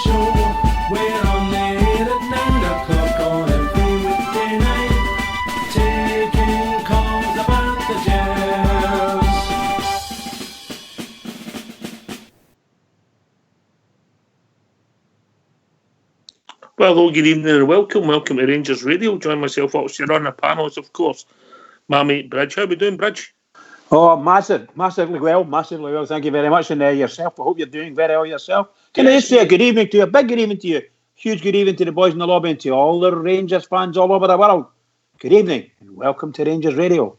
show. We're on there at 9 o'clock on every weekday night, taking calls about the Jazz. Well, hello, good evening and welcome. Welcome to Rangers Radio. Join myself, obviously, on the panels, of course. My mate Bridge. How are we doing, Bridge? Oh, massively well. Thank you very much. And yourself, I hope you're doing very well yourself. Can I just say a good evening to you, a big good evening to you, huge good evening to the boys in the lobby and to all the Rangers fans all over the world. Good evening and welcome to Rangers Radio.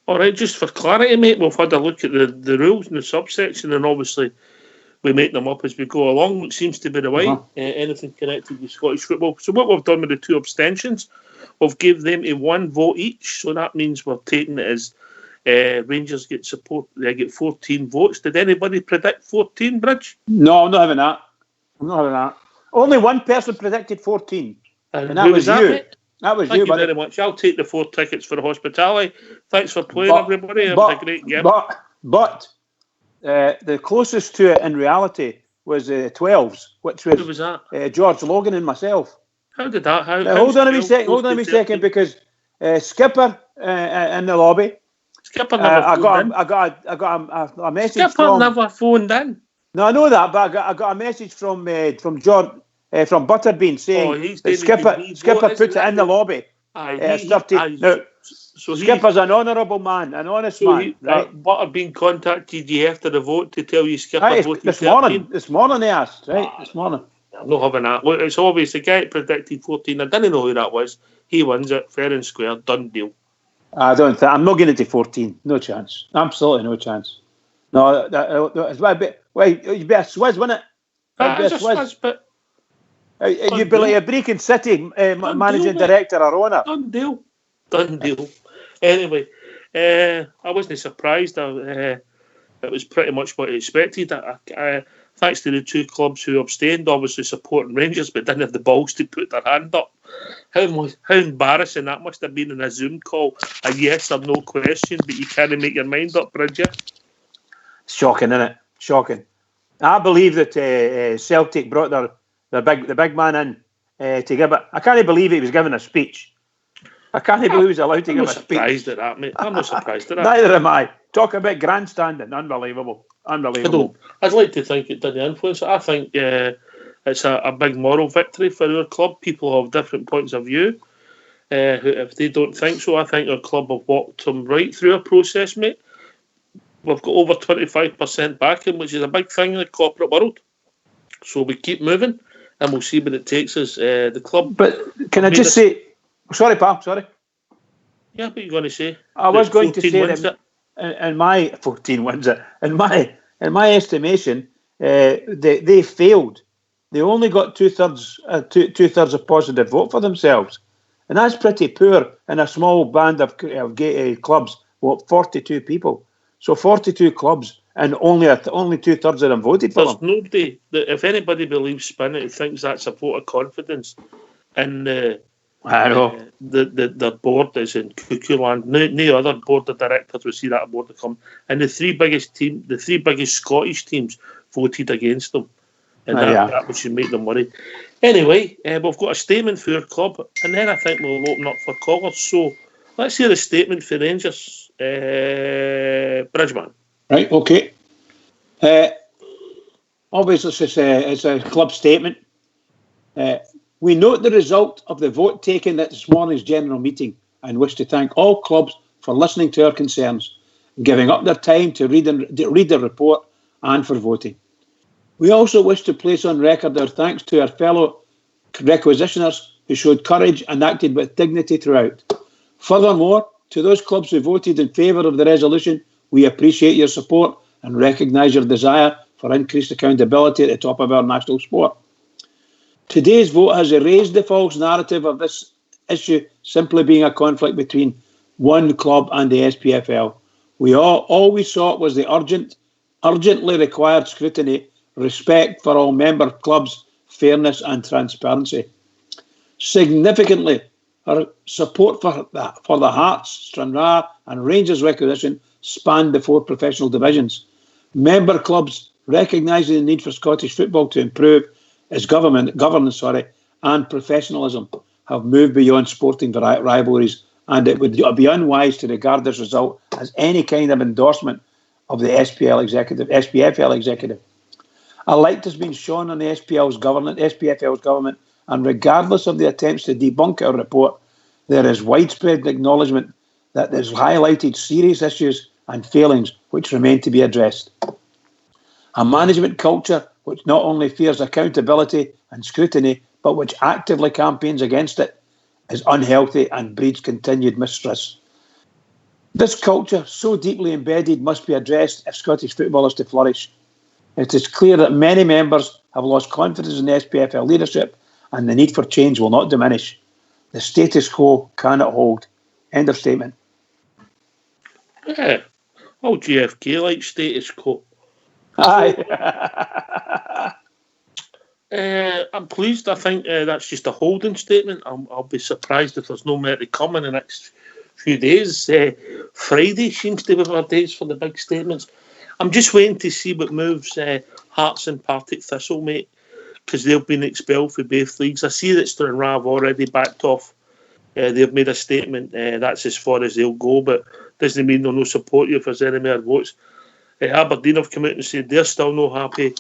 All right, just for clarity, mate, we've had a look at the rules in the subsection, and obviously we make them up as we go along, which seems to be the way, anything connected with Scottish football. So what we've done with the two abstentions, we've given them a 1 vote each, so that means we're taking it as Rangers get support. They get 14 votes. Did anybody predict 14, Bridge? No, I'm not having that. Only one person predicted 14, and that was you. Mate? That was Thank you, very much. I'll take the 4 tickets for the hospitality. Thanks for playing, everybody. It was a great game. But the closest to it in reality was 12s, which was, who was that? George Logan and myself. How did that? Hold on a wee second, because Skipper in the lobby. Skipper never phoned in. I got a message. Skipper never phoned in. No, I know that, but I got a message from George from Butterbean saying that Skipper put it in the lobby. Skipper's an honourable man, an honest man. Right? Butterbean contacted you after the vote to tell you Skipper voted this 13. This morning they asked, right? This morning. I'm not having that. Look, it's obvious the guy predicted 14. I didn't know who that was. He wins it, fair and square, done deal. I'm not getting into 14. No chance. Absolutely no chance. No, you'd be a Swizz, wouldn't it? It's a Swizz, but you'd be like a Brecon City managing director or owner. Done deal. Anyway, I wasn't surprised. It was pretty much what I expected. Thanks to the two clubs who abstained, obviously supporting Rangers, but didn't have the balls to put their hand up. How embarrassing that must have been in a Zoom call. A yes or no question, but you can't make your mind up, Bridget. Shocking, isn't it? Shocking. I believe that Celtic brought the big man in to give it. I can't believe he was giving a speech. I can't believe he was allowed to give a speech. I'm not surprised at that, mate. I'm not surprised at that. Neither am I. Talk about grandstanding. Unbelievable. I'd like to think it didn't influence it. I think it's a big moral victory for our club. People have different points of view. If they don't think so, I think our club have walked them right through a process, mate. We've got over 25% backing, which is a big thing in the corporate world. So we keep moving, and we'll see where it takes us. The club. But can I just say, sorry, pal, sorry. Yeah, what are you going to say? I was going to say that in my 14 wins it. In my estimation, they failed. They only got two-thirds a positive vote for themselves, and that's pretty poor in a small band of clubs. 42 people. So 42 clubs, and only 2/3 of them voted for them. There's nobody. If anybody believes spin it, thinks that's a vote of confidence, and I know the board is in cuckoo land. No other board of directors will see that board to come. And the three biggest Scottish teams voted against them, and that should make them worry. Anyway, we've got a statement for our club, and then I think we'll open up for callers. So let's hear a statement for Rangers. Bridgeman. Right, okay. Obviously, it's a club statement. We note the result of the vote taken at this morning's general meeting and wish to thank all clubs for listening to our concerns, giving up their time to read the report and for voting. We also wish to place on record our thanks to our fellow requisitioners who showed courage and acted with dignity throughout. Furthermore, to those clubs who voted in favour of the resolution, we appreciate your support and recognise your desire for increased accountability at the top of our national sport. Today's vote has erased the false narrative of this issue simply being a conflict between one club and the SPFL. All we sought was the urgently required scrutiny, respect for all member clubs, fairness and transparency. Significantly, our support for the Hearts, Stranraer and Rangers requisition spanned the 4 professional divisions. Member clubs recognising the need for Scottish football to improve its governance, and professionalism have moved beyond sporting rivalries, and it would be unwise to regard this result as any kind of endorsement of the SPFL executive. A light has been shone on the SPFL's government, and regardless of the attempts to debunk our report, there is widespread acknowledgement that there's highlighted serious issues and failings which remain to be addressed. A management culture which not only fears accountability and scrutiny, but which actively campaigns against it, is unhealthy and breeds continued mistrust. This culture, so deeply embedded, must be addressed if Scottish football is to flourish. It is clear that many members have lost confidence in the SPFL leadership, and the need for change will not diminish. The status quo cannot hold. End of statement. Yeah. All GFK like status quo. Aye. I'm pleased. I think that's just a holding statement. I'll be surprised if there's no more to come in the next few days. Friday seems to be our days for the big statements. I'm just waiting to see what moves Hearts and Partick Thistle, mate, because they've been expelled for both leagues. I see that Stranraer have already backed off. They've made a statement. That's as far as they'll go, but doesn't mean they'll not support you if there's any more votes. Aberdeen have come out and said they're still not happy.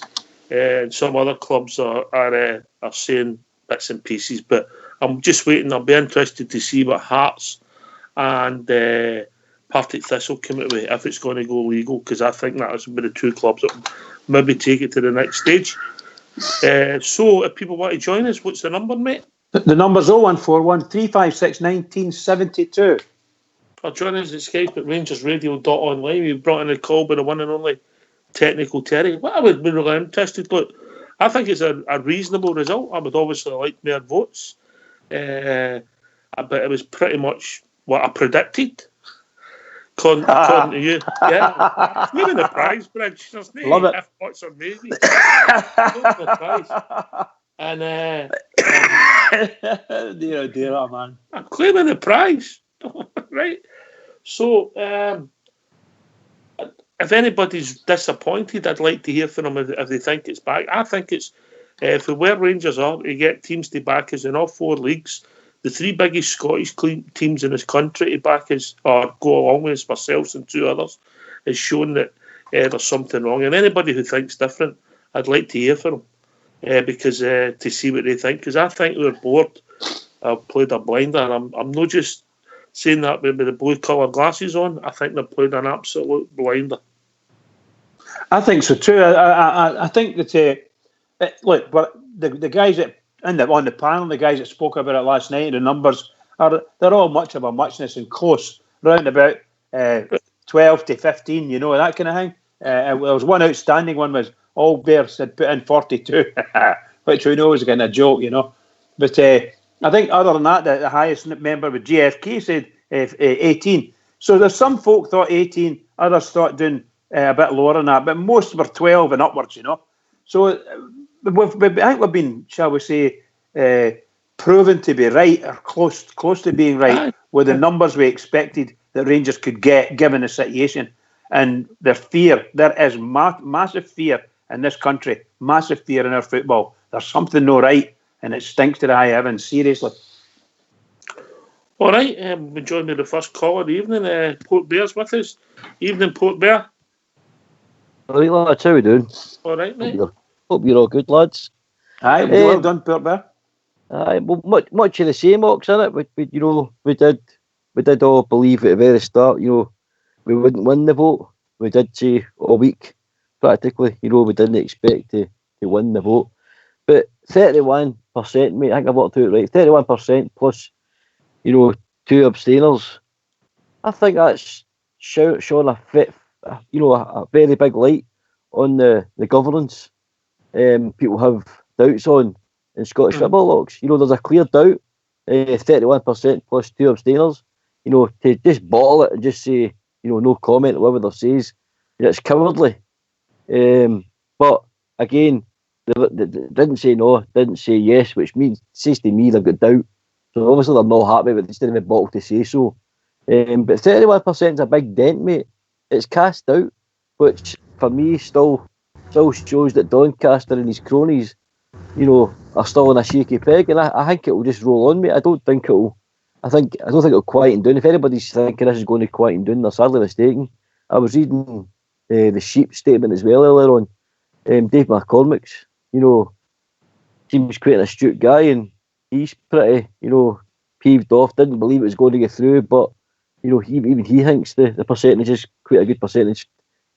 And some other clubs are saying bits and pieces, but I'm just waiting. I'll be interested to see what Hearts and Partick Thistle come out with if it's going to go legal, because I think that's be the two clubs that will maybe take it to the next stage. So if people want to join us, what's the number, mate? The number's 0141 356 1972. Or join us at Skype at rangersradio.online. We've brought in a call by the one and only Technical Terry. Well, I would be really interested. Look, I think it's a reasonable result. I would obviously like more votes. But it was pretty much what I predicted. According to you. Yeah. Maybe the prize, Bridge. There's no Love it. if, buts, or maybe. The prize. And dear, oh man. I'm claiming the prize. Right? So, if anybody's disappointed, I'd like to hear from them if they think it's back. I think it's, for where Rangers are, to get teams to back us in all four leagues, the three biggest Scottish teams in this country to back us, or go along with us, ourselves and two others, has shown that there's something wrong. And anybody who thinks different, I'd like to hear from them, because to see what they think. Because I think their board have played a blinder, and I'm not just saying that with the blue colour glasses on. I think they've played an absolute blinder. I think so too. I think that look, but the guys that on the panel, the guys that spoke about it last night, the numbers they're all much of a muchness and close, round about 12 to 15, that kind of thing. There was one outstanding one was all Bears had put in 42, which who knows again a joke, But I think other than that, the highest member with GFK said 18. So there's some folk thought 18, others thought doing a bit lower than that, but most were 12 and upwards, So I think we've been, shall we say, proven to be right, or close to being right, with the numbers we expected that Rangers could get given the situation. And the fear, there is massive fear in this country, massive fear in our football. There's something no right, and it stinks to the high heavens, seriously. All right, we joined the first call of the evening. Port Bear's with us. Evening, Port Bear. All right, lads, how we doing? All right, mate. Hope you're all good, lads. Aye, well done, Port Bear. Aye, well, much of the same, Ox, innit? We did all believe at the very start, we wouldn't win the vote. We did say all week, practically, we didn't expect to win the vote. But 31%, mate, I think I've worked out right. 31% plus, 2 abstainers. I think that's shone a very big light on the governance. People have doubts on in Scottish football, Ox. There's a clear doubt. 31% plus 2 abstainers. To just bottle it and just say, no comment, whatever there says, it's cowardly. But again, they didn't say no, didn't say yes, which says to me they've got doubt. So obviously they're not happy, but they still have a bottle to say so. But 31% is a big dent, mate. It's cast doubt, which for me still shows that Doncaster and his cronies are still in a shaky peg, and I think it will just roll on, mate. I don't think it'll quieten down. If anybody's thinking this is going to quieten down, they're sadly mistaken. I was reading the Sheep statement as well earlier on. Dave McCormick's, seems quite an astute guy, and he's pretty, peeved off. Didn't believe it was going to get through, but even he thinks the percentage is quite a good percentage,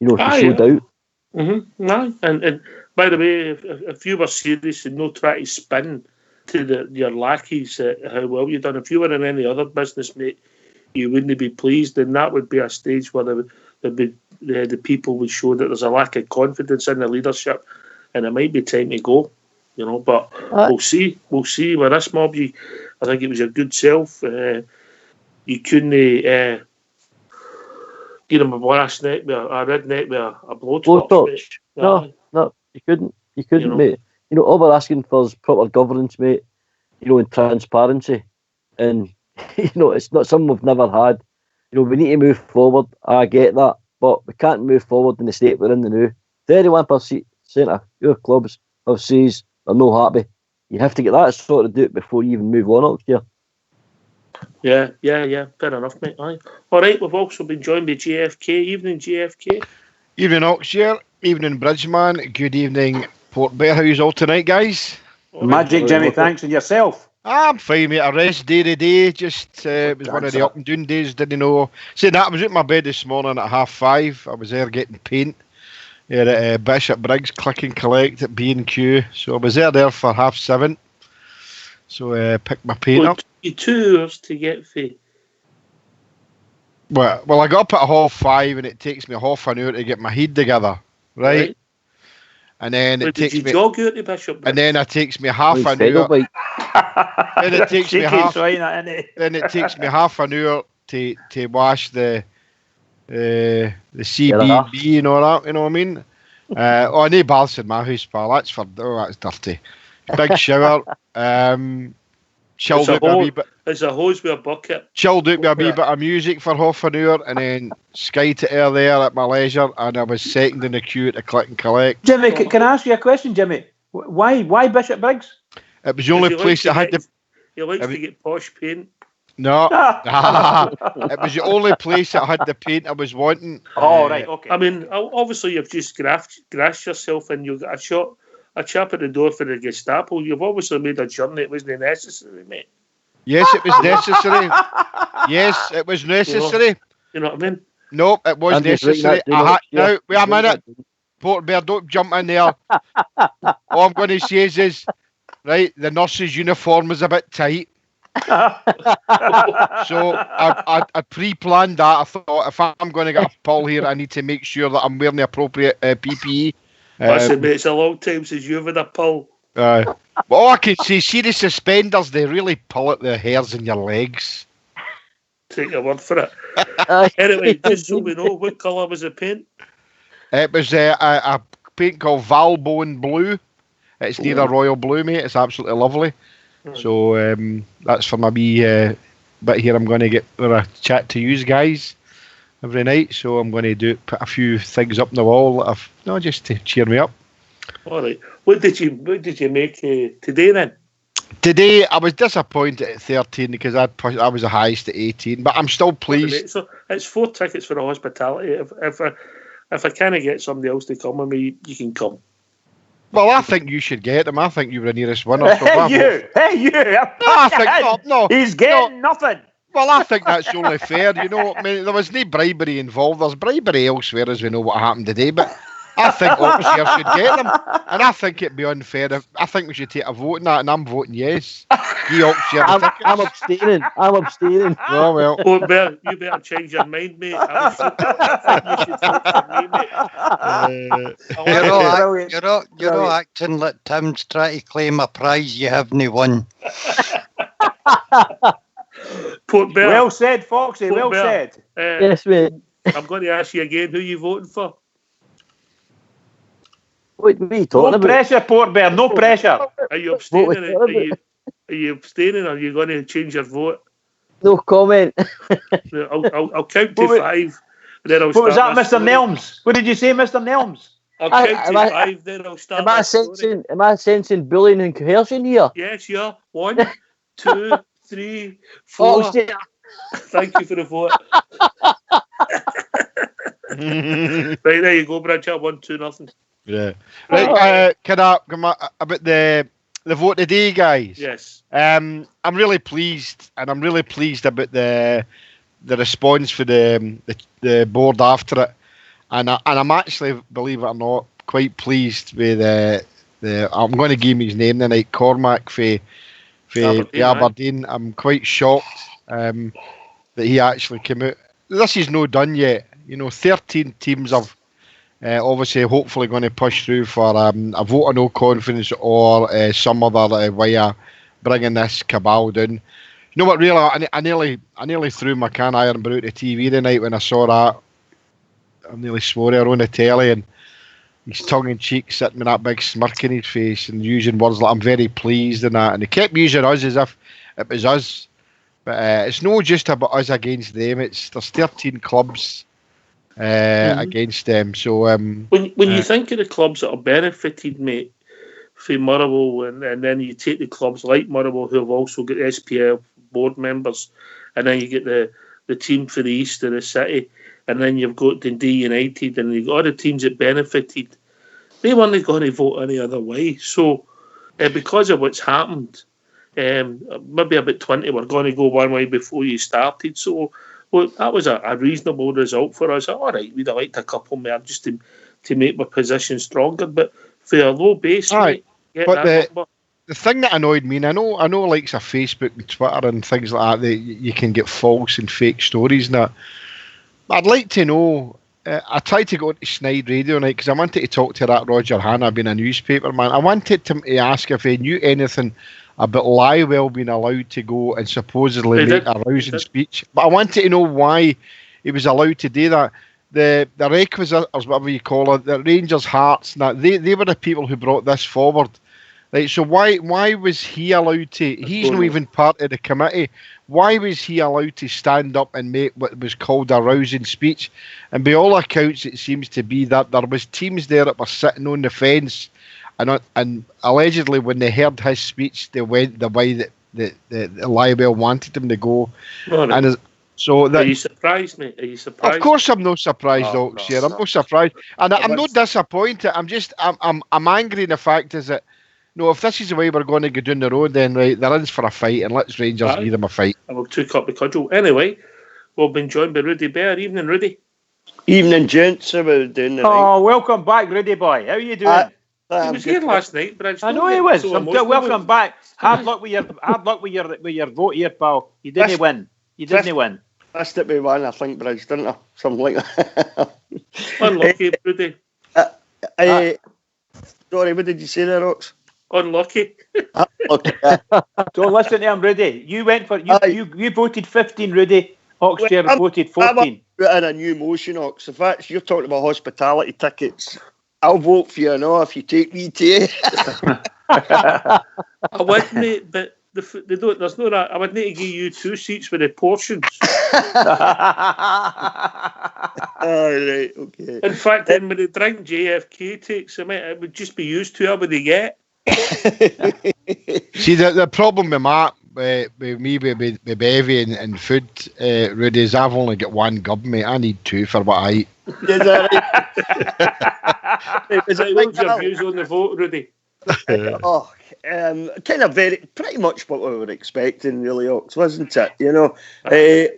to show doubt. No, and by the way, if you were serious and not try to spin to your lackeys how well you've done, if you were in any other business, mate, you wouldn't be pleased, and that would be a stage where the people would show that there's a lack of confidence in the leadership, and it might be time to go. But we'll see. We'll see with this mob. I think it was your good self. You couldn't get him a blast neck with a red neck with a blowtorch. No, you couldn't. You couldn't, mate. All we're asking for is proper governance, mate. And transparency, and it's not something we've never had. We need to move forward. I get that, but we can't move forward in the state we're in the now. 31% of your clubs have says they're not happy. You have to get that sorted out before you even move on next year. Yeah. Fair enough, mate. Aye. All right, we've also been joined by JFK. Evening, JFK. Evening, Oxshire. Evening, Bridgeman. Good evening, Port Bear. How you all tonight, guys? Magic, Jimmy. Thanks, and yourself. I'm fine, mate. A rest day today. Just it was one of the up and down days. Didn't know. Saying that, I was out my bed this morning at 5:30. I was there getting paint here at Bishop Briggs, click and collect at B&Q. So I was there for 7:30. So picked my paint up. You 2 hours to get fee. Well, I got up at 5:30, and it takes me half an hour to get my head together, right? And then it takes me. Jog out to Bishop? And then it takes me half an hour. Then it takes me half. Then it takes me half an hour to wash the CBB and all that. You know what I mean? I need baths in my house, pal. That's dirty. Big shower. Chilled out a wee bit. It's a hose with a bucket. Chilled out with a wee bit of music for half an hour, and then Sky to Air there at my leisure, and I was second in the queue to click and collect. Jimmy, can I ask you a question, Jimmy? Why Bishop Briggs? It was the only place that had the. He likes to get posh paint. No, it was the only place that had the paint I was wanting. Oh, right, okay. I mean, obviously you've just grasped yourself, and you got a chap at the door for the Gestapo. You've obviously made a journey. It wasn't necessary, mate. Yes, it was necessary. Yes, it was necessary. You know what I mean? No, it was necessary. Now, wait a minute. Port Bear, don't jump in there. All I'm going to say is, right, the nurse's uniform was a bit tight. So I pre-planned that. I thought, if I'm going to get a pull here, I need to make sure that I'm wearing the appropriate PPE. Listen, mate, it's a long time since you've had a pull. But all I can say, see the suspenders, they really pull at the hairs in your legs. Take your word for it. Anyway, just so we know, what colour was the paint? It was a paint called Valbone Blue. It's near a royal blue, mate. It's absolutely lovely. So that's for my wee bit here. I'm going to get a chat to you guys every night. So I'm going to put a few things up on the wall, just to cheer me up. All right. What did you make today then? Today I was disappointed at 13 because I was the highest at 18, but I'm still pleased. So it's 4 tickets for the hospitality. If I can't get somebody else to come with me, you can come. Well, I think you should get them. I think you were the nearest winner. So Hey you! No, he's getting nothing. Well, I think that's only fair. I mean, there was no bribery involved. There's bribery elsewhere, as we know what happened today, but I think Oxshire should get them, and I think it'd be unfair. I think we should take a vote on that, and I'm voting yes. I'm abstaining. Oh well. Oh, you better change your mind, mate. I think you should vote for me, mate. You're all acting like Tim's trying to claim a prize you haven't won. Port Bear. Well said, Foxy. Port well Bear. said. Yes, mate. I'm going to ask you again, who you voting for? What are you talking No about? pressure, Port Bear. No pressure. Are you abstaining? Are you abstaining, or are you going to change your vote? No comment. I'll count to 5. And then I'll What was that, start my Mr. story. Nelms? What did you say, Mr. Nelms? I'll I- count am to I- 5, then I'll start. Am I my story. sensing bullying and coercion here? Yes, yeah. 1, 2, 3, 4. Oxford. Thank you for the vote. Right, there you go, Bridget. 1-2-0. Yeah. Right. Can I about the vote today, guys? Yes. I'm really pleased, and I'm really pleased about the response for the board after it, and I'm actually, believe it or not, quite pleased with the I'm going to give him his name tonight, Cormac for Aberdeen. I'm quite shocked that he actually came out. This is no done yet. 13 teams have obviously hopefully going to push through for a vote of no confidence or some other way of bringing this cabal down. You know what? Really, I nearly threw my can iron out the TV tonight when I saw that. I nearly swore her on the telly, and he's tongue in cheek, sitting with that big smirk in his face and using words like "I'm very pleased" and that. And he kept using us as if it was us, but it's not just about us against them. There's 13 clubs against them. So when you think of the clubs that are benefited, mate, from Motherwell, and then you take the clubs like Motherwell who have also got SPL board members, and then you get the team for the east of the city, and then you've got Dundee United, and you've got other teams that benefited. They weren't going to vote any other way. So because of what's happened, maybe about 20 were going to go one way before you started. So that was a reasonable result for us. All right, we'd have liked a couple more just to make my position stronger, but for a low base, Right. get But that number. the thing that annoyed me, and I know likes of Facebook and Twitter and things like that you can get false and fake stories and that. But I'd like to know. I tried to go to Snide Radio night because I wanted to talk to that Roger Hanna, being a newspaper man. I wanted to ask if he knew anything about Lywell being allowed to go and supposedly He make did. a rousing speech. But I wanted to know why he was allowed to do that. The Requisitors, whatever you call it, the Rangers Hearts, they were the people who brought this forward. Right, so why was he allowed to? He's not even part of the committee. Why was he allowed to stand up and make what was called a rousing speech? And by all accounts, it seems to be that there was teams there that were sitting on the fence, and allegedly when they heard his speech, they went the way that the Lywell wanted them to go. No, no. And so Are that, you surprised, mate? Are you surprised? of course, I'm not surprised, No, Ox. no, Here, I'm no. not surprised, and I'm not Let's- disappointed. I'm angry. The fact is that. No, if this is the way we're going to go down the road, then right, they're in for a fight, and let's Rangers Aye. give them a fight. I will took up the cudgel. Anyway, we've been joined by Rudy Bear. Evening, Rudy. Evening, gents. How are we doing tonight? Oh, welcome back, Rudy boy. How are you doing? He was here last night, but I just I know don't he get was. so I'm emotional welcome with- back. Hard luck with your vote here, pal. You didn't That's- win. You didn't win. Missed it by one, I think, Bridge, didn't I? Something like that. Unlucky, Rudy. Sorry, what did you say there, Ox? Unlucky. Okay. Don't listen to him, Rudy. You went for Aye. you voted 15, Rudy. Oxford Well, voted 14. Put in a new motion, Ox. If that's you're talking about hospitality tickets, I'll vote for you now if you take me to you. I would, mate, but they don't. There's no that. I would need to give you 2 seats for the portions. All right, okay. In fact, then when the drink JFK takes them, it would just be used to whoever they get. See, the problem with Matt, with me, with Bevy and food, Rudy, is I've only got one gub, mate. I need 2 for what I eat. Is that right? Is it What's like your that? views on the vote, Rudy? Oh, kind of pretty much what we were expecting, really, Ox, wasn't it? You know,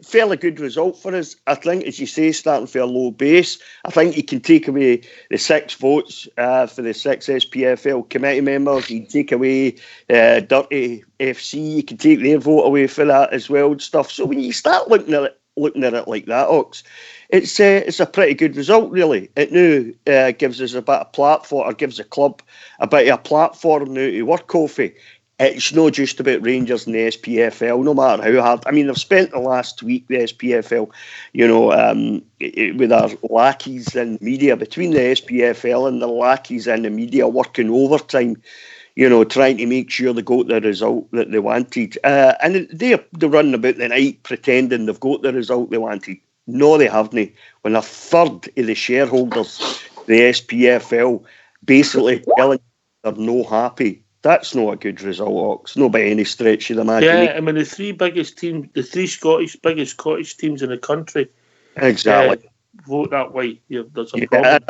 fairly good result for us. I think, as you say, starting for a low base. I think you can take away the 6 votes for the 6 SPFL committee members. You can take away Dirty FC. You can take their vote away for that as well and stuff. So when you start looking at it like that, Ox, it's a pretty good result, really. It now gives us a bit of platform, or gives the club a bit of a platform now to work off of. It's not just about Rangers and the SPFL, no matter how hard. I mean, they've spent the last week, the SPFL, you know, with our lackeys in media, between the SPFL and the lackeys in the media working overtime, you know, trying to make sure they got the result that they wanted. And they're running about the night pretending they've got the result they wanted. No, they haven't. When a third of the shareholders the SPFL basically telling they're no happy. That's not a good result, Ox. No by any stretch of the imagination. Yeah, I mean the three biggest teams, the three biggest Scottish teams in the country, Exactly. vote that way. Yeah, there's a Yeah, problem.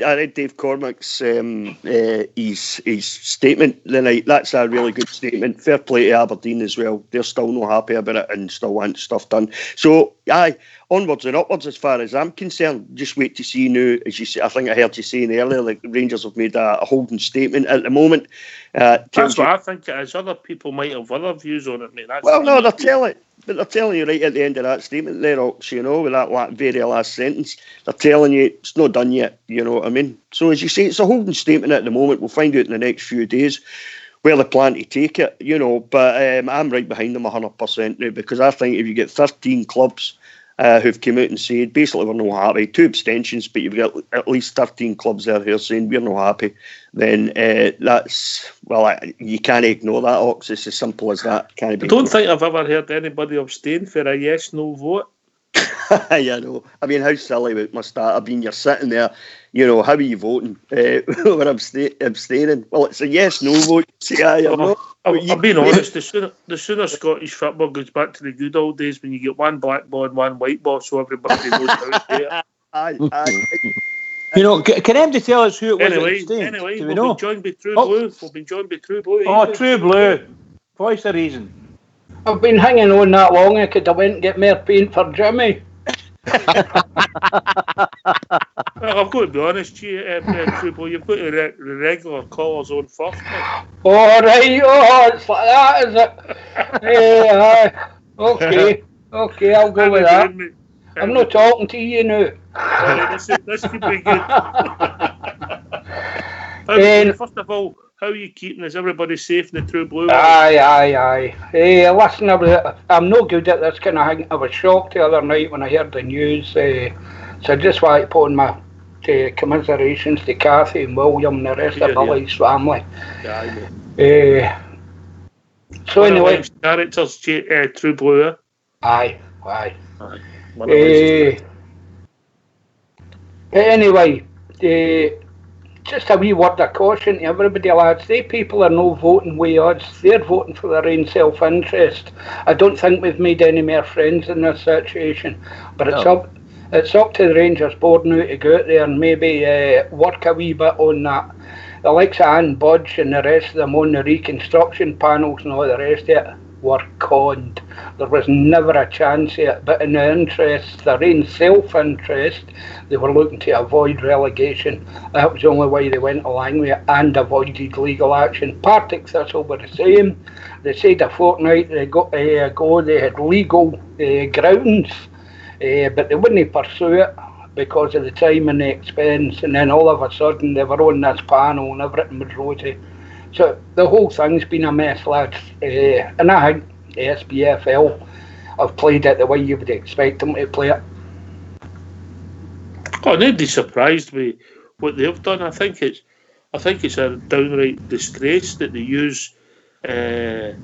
I read Dave Cormack's his statement the night. That's a really good statement. Fair play to Aberdeen as well. They're still not happy about it and still want stuff done. So, aye, onwards and upwards as far as I'm concerned. Just wait to see now. As you say, I think I heard you saying earlier, like Rangers have made a holding statement at the moment. That's what I think it is. Other people might have other views on it, mate. That's Well, no, they're telling you right at the end of that statement there, Ox, you know, with that very last sentence. They're telling you it's not done yet, you know what I mean? So as you say, it's a holding statement at the moment. We'll find out in the next few days where they plan to take it, you know, but I'm right behind them 100% now, because I think if you get 13 clubs who've come out and said, basically we're not happy, 2 abstentions, but you've got at least 13 clubs there who are saying we're not happy, then that's, well, you can't ignore that, Ox. It's as simple as that. I don't think I've ever heard anybody abstain for a yes-no vote. Yeah, no. I mean, how silly must that have been? You're sitting there, you know, how are you voting? We're abstaining. Well, it's a yes-no vote. See, I'm being honest, the sooner Scottish football goes back to the good old days when you get one black ball and one white ball, so everybody knows how to play it. Aye. You know, can MD tell us who it was that abstained? Anyway, Do we we've know? been joined by True Blue. We've been joined by True Blue. Oh, True Blue. Voice of reason. I've been hanging on that long, I could have went and get more paint for Jimmy. Well, I've got to be honest, True Blue, you've got the regular callers on first. Mate. All right, it's like that, is it? Okay, I'll go with that. I'm not talking to you now. This could be good. First of all, how are you keeping? Is everybody safe in the True Blue? Aye. Hey, listen, I'm no good at this kind of thing. I was shocked the other night when I heard the news. So I just want to put on my commiserations to Kathy and William and the rest of Billy's family. So anyway, characters, True Blue. Aye. But anyway, just a wee word of caution to everybody, lads. They people are no voting with us. They're voting for their own self-interest. I don't think we've made any more friends in this situation. But it's up to the Rangers board now to go out there and maybe work a wee bit on that. The likes of Anne Budge and the rest of them on the reconstruction panels and all the rest of it were conned. There was never a chance of it, but in their interest, their own self-interest, they were looking to avoid relegation. That was the only way they went along with it and avoided legal action. Partick Thistle were the same. They said a fortnight ago they had legal grounds, but they wouldn't pursue it because of the time and the expense, and then all of a sudden they were on this panel and everything was rosy. So the whole thing's been a mess, lads. And I think the SPFL have played it the way you would expect them to play it. Oh, nobody's surprised with what they've done. I think it's a downright disgrace that they use a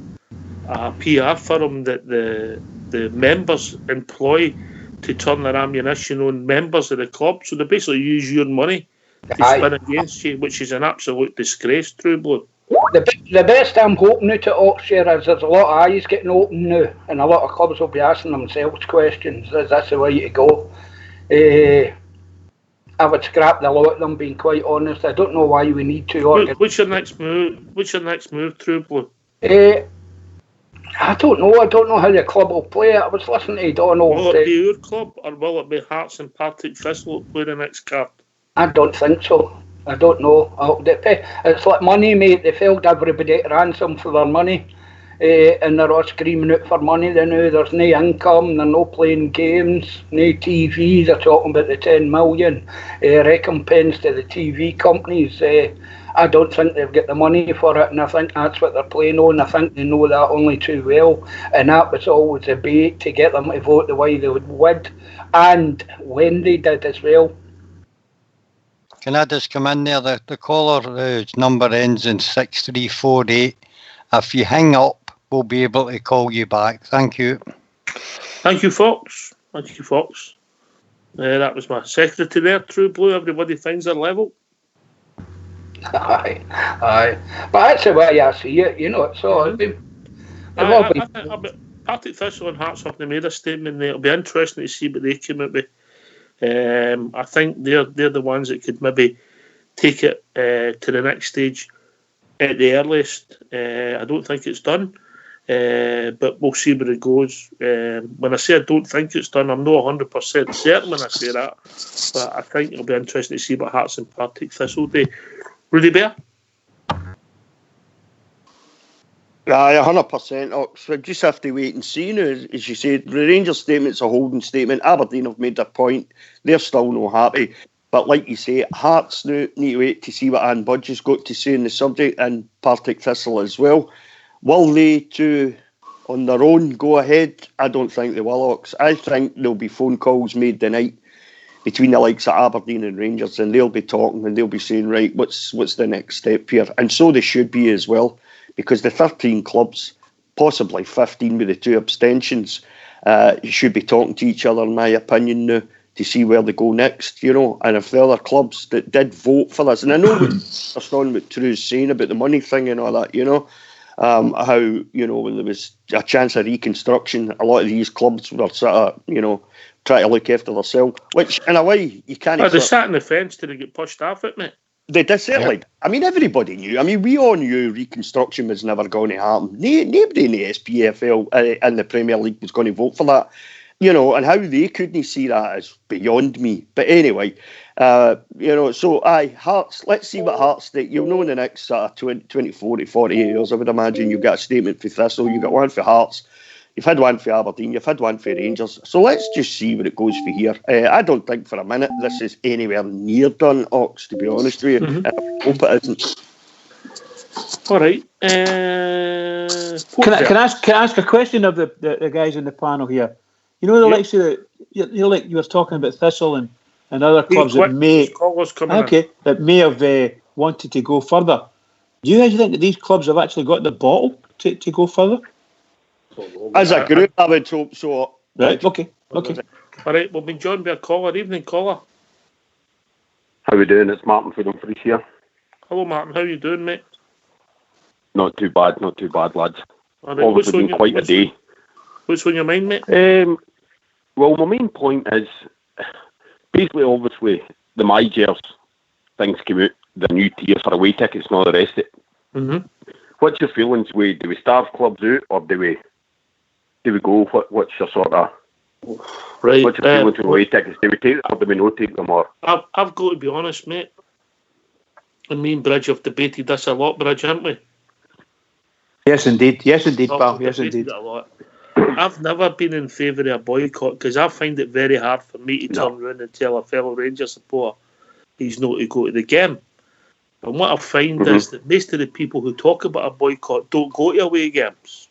PR firm that the members employ to turn their ammunition on members of the club. So they basically use your money to spin against you, which is an absolute disgrace, True Blue. The best I'm hoping out to Oxford is there's a lot of eyes getting open now, and a lot of clubs will be asking themselves questions. Is this the way to go? I would scrap the lot of them, being quite honest. I don't know why we need to. What's your next move? True Blue? I don't know. I don't know how the club will play it. I was listening to Donald. Will it be your club, or will it be Hearts and Partick Thistle that play the next card? I don't think so. I don't know. It's like money, mate. They held everybody at ransom for their money, and they're all screaming out for money. They know there's no income, they're not playing games, no TV. They're talking about the 10 million recompense to the TV companies. I don't think they've got the money for it, and I think that's what they're playing on. I think they know that only too well, and that was always a bait to get them to vote the way they would, and when they did as well. Can I just come in there? The caller's number ends in 6348. If you hang up, we'll be able to call you back. Thank you. Thank you, Fox. That was my secretary there, True Blue. Everybody finds their level. Aye. But that's the way I see it. You know, it's all. They've all been. Partick Thistle and Hearts have made a statement there. It'll be interesting to see what they come out with. I think they're the ones that could maybe take it to the next stage at the earliest. I don't think it's done, but we'll see where it goes. When I say I don't think it's done, I'm not 100% certain when I say that, but I think it'll be interesting to see what Hearts and Partick Thistle do. Rudy Bear? Aye, 100%. Oxford. Just have to wait and see now. As you said, the Rangers statement's a holding statement. Aberdeen have made their point. They're still not happy. But like you say, Hearts now need to wait to see what Anne Budge has got to say on the subject, and Partick Thistle as well. Will they two, on their own, go ahead? I don't think they will, Ox. I think there'll be phone calls made tonight between the likes of Aberdeen and Rangers, and they'll be talking and they'll be saying, right, what's the next step here? And so they should be as well. Because the 13 clubs, possibly 15 with the 2 abstentions, should be talking to each other, in my opinion, now to see where they go next, you know. And if the other clubs that did vote for this, and I know what True's saying about the money thing and all that, you know, how, you know, when there was a chance of reconstruction, a lot of these clubs were sort of, you know, trying to look after themselves, which in a way you can't. They sat on the fence till they get pushed off it, mate. They did certainly. Yep. I mean, everybody knew. I mean, we all knew reconstruction was never going to happen. Nobody in the SPFL and the Premier League was going to vote for that. You know, and how they couldn't see that is beyond me. But anyway, you know, so Hearts, let's see what Hearts do. You'll know in the next 24 to 48 hours, I would imagine. You've got a statement for Thistle, you've got one for Hearts, you've had one for Aberdeen, you've had one for Rangers. So let's just see where it goes for here. I don't think for a minute this is anywhere near done, Ox, to be honest with you. Mm-hmm. I hope it isn't. All right. Can I ask a question of the guys in the panel here? You know, likes of like you were talking about Thistle and other clubs that may have wanted to go further. Do you guys think that these clubs have actually got the bottle to go further? As a group, I would hope so. Right, okay. All right, we'll be joined by a caller. Evening, caller. How we doing? It's Martin from Dumfries here. Hello, Martin. How you doing, mate? Not too bad, lads. All right. It's been quite a day. What's on your mind, mate? Well, my main point is, basically, obviously, the MyGers things came out, the new tier for away tickets and all the rest of it. Mm-hmm. What's your feelings? Do we starve clubs out, or do we go? What's your sort of... Right. What's your feelings with away tickets? Do we take them or do we not take them? Or? I've got to be honest, mate. And me and Bridge have debated this a lot, Bridge, haven't we? Yes, indeed, pal. Yes, indeed. A lot. I've never been in favour of a boycott because I find it very hard for me to turn around and tell a fellow Rangers supporter he's not to go to the game. And what I find is that most of the people who talk about a boycott don't go to away games.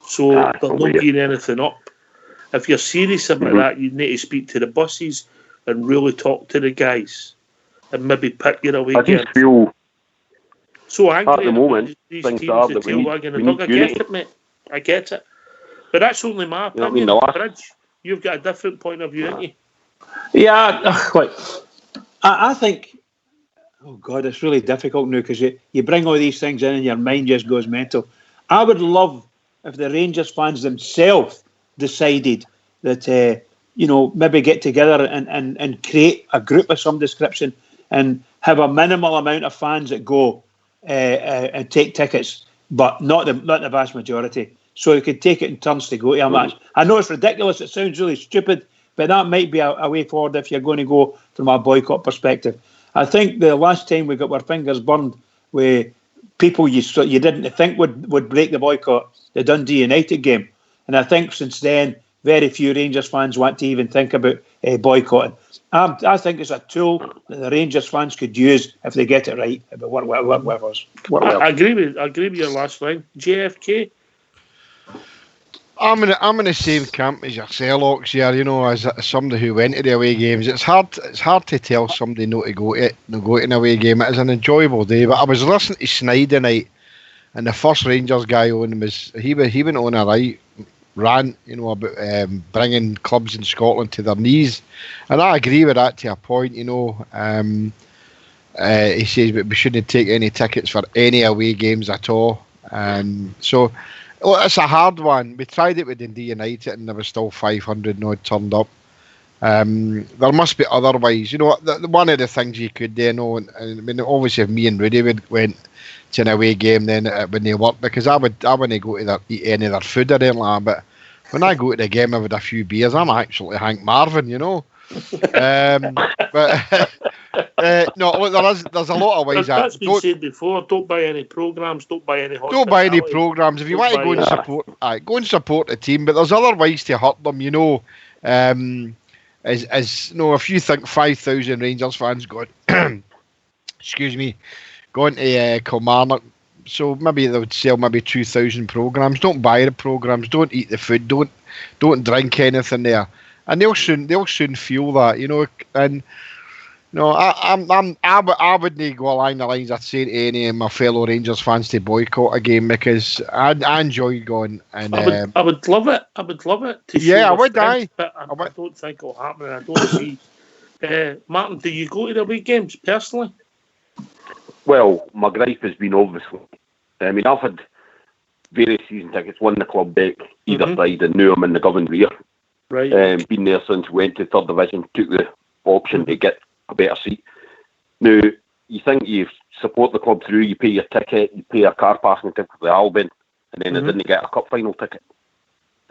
So they're not getting anything up. If you're serious about that, you need to speak to the buses and really talk to the guys and maybe pick your away games. I just feel so angry at the moment. These teams, the tail wagging the dog. I get it, mate. I get it. But that's only my opinion. Bridge, you've got a different point of view, haven't you? Yeah, quite. I think, oh God, it's really difficult now because you bring all these things in and your mind just goes mental. I would love if the Rangers fans themselves decided that, maybe get together and create a group of some description and have a minimal amount of fans that go and take tickets, but not the vast majority. So they could take it in turns to go to a match. I know it's ridiculous, it sounds really stupid, but that might be a way forward if you're going to go from a boycott perspective. I think the last time we got our fingers burned with people you didn't think would break the boycott, the Dundee United game. And I think since then, very few Rangers fans want to even think about boycotting. I think it's a tool that the Rangers fans could use if they get it right. But I agree with your last line. JFK? I'm in the same camp as yourself, Ox, here, as somebody who went to the away games. It's hard to tell somebody not to go to an away game. It is an enjoyable day. But I was listening to Snyder night, and the first Rangers guy on he went on a right rant, you know, about bringing clubs in Scotland to their knees, and I agree with that to a point. You know, he says that we shouldn't take any tickets for any away games at all. So it's a hard one. We tried it with Dundee United, and there was still 500 not turned up. There must be other ways. You know, one of the things you could do, you know, and I mean, obviously, if me and Rudy went to an away game, then it wouldn't work, because I wouldn't go to eat any of their food or anything like that. But when I go to the game with a few beers, I'm actually Hank Marvin, you know. But no, look, there's a lot of ways. That's been said before. Don't buy any programs. Don't buy any. Don't buy any programs. If you want to go and support, go and support the team. But there's other ways to hurt them, you know. As you know, if you think 5,000 Rangers fans going, excuse me, going to Kilmarnock, so maybe they would sell maybe 2,000 programs. Don't buy the programs. Don't eat the food. Don't drink anything there, and they'll soon feel that, you know. And you know, I wouldn't go along the lines of saying to any of my fellow Rangers fans to boycott a game, because I enjoy going. And I would love it. I would love it. To yeah, show I would. Strength, but I don't think it'll happen. I don't see. Martin, do you go to the away games personally? Well, my gripe has been, obviously, I mean, I've had various season tickets, won the club deck either side, and now I'm in the Govan rear. Right. Been there since we went to third division, took the option to get a better seat. Now, you think you support the club through, you pay your ticket, you pay your car passing ticket for the Albion, and then I didn't get a cup final ticket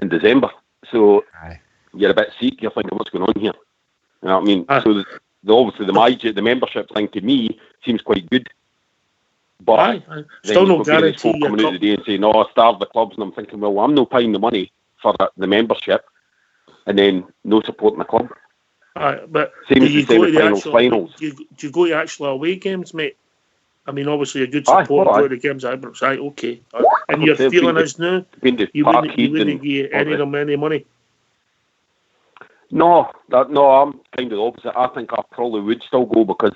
in December. So you're a bit sick, you're thinking, what's going on here? You know what I mean? So obviously the membership thing to me seems quite good. But still no guarantee you're coming out today and saying, "No, I starved the clubs," and I'm thinking, well, I'm not paying the money for the membership, and then no supporting the club. But same do as you the go to the finals. Do you go to actual away games, mate? I mean, obviously a good support go to the games. Right, okay. And your feeling is now you wouldn't give any of them any money. No, I'm kind of the opposite. I think I probably would still go, because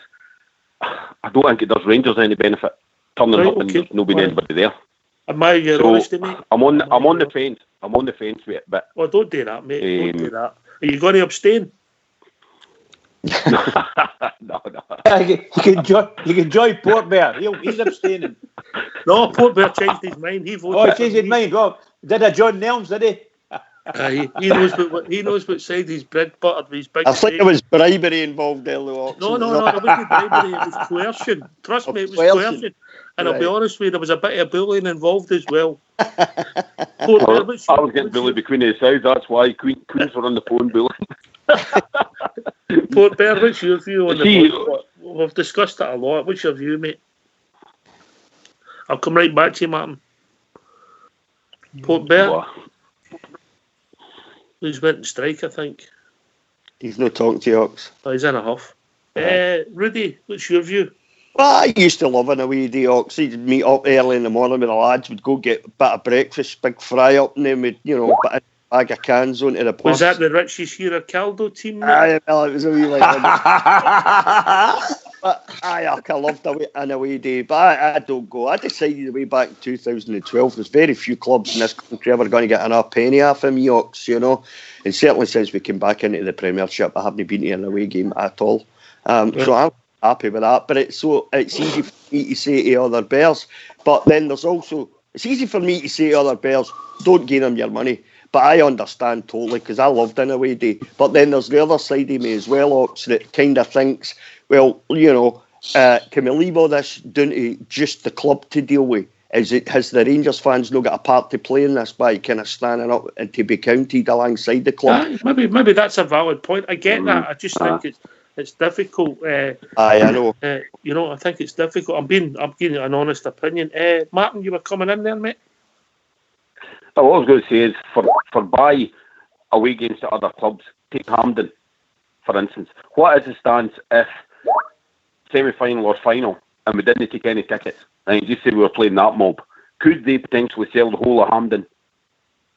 I don't think it does Rangers any benefit turning up and there's nobody anybody there. Am I your honesty, mate? I'm on the fence. I'm on the fence with it, but well, don't do that, mate. Don't do that. Are you going to abstain? No. You can join Port Bear. He's abstaining. No, Port Bear changed his mind. He voted. Oh, he changed his mind. Oh, did a John Nelms, did he? He knows what side he's bread buttered with his big. I think there was bribery involved there, Lou. No, it wasn't bribery. It was coercion. Trust me, it was coercion. And I'll be honest with you, there was a bit of bullying involved as well. I was getting bullied by Queen of the South. That's why Queens were on the phone bullying. Port Bear, what's your view on the phone? We've discussed it a lot. What's your view, mate? I'll come right back to you, Martin. Port Bear. He's went on strike, I think. He's not talking to you, Ox. Oh, he's in a huff. Rudy, what's your view? Well, I used to love an away day, Ox. He'd meet up early in the morning with the lads. We'd go get a bit of breakfast, big fry up, and then we'd, put a bag of cans onto the pub. Was that the Richie Shearer Caldo team, mate? Aye, well, it was a wee like that. But I loved an away day, but I don't go. I decided way back in 2012 there's very few clubs in this country ever going to get another penny off of me, Ox, And certainly since we came back into the Premiership, I haven't been to an away game at all. So I'm happy with that. But it's easy for me to say to other bears. But then there's also, it's easy for me to say to other bears, don't give them your money. But I understand totally, because I loved an away day. But then there's the other side of me as well, Ox, that kind of thinks, well, can we leave all this down to just the club to deal with? Has the Rangers fans not got a part to play in this by kind of standing up and to be counted alongside the club? Maybe that's a valid point. I get that. I just think it's difficult. I know. I think it's difficult. I'm giving an honest opinion. Martin, you were coming in there, mate. What I was going to say is, for buy away games to other clubs, take Hampden, for instance. What is the stance if semi-final or final and we didn't take any tickets, and you just say we were playing that mob? Could they potentially sell the whole of Hampden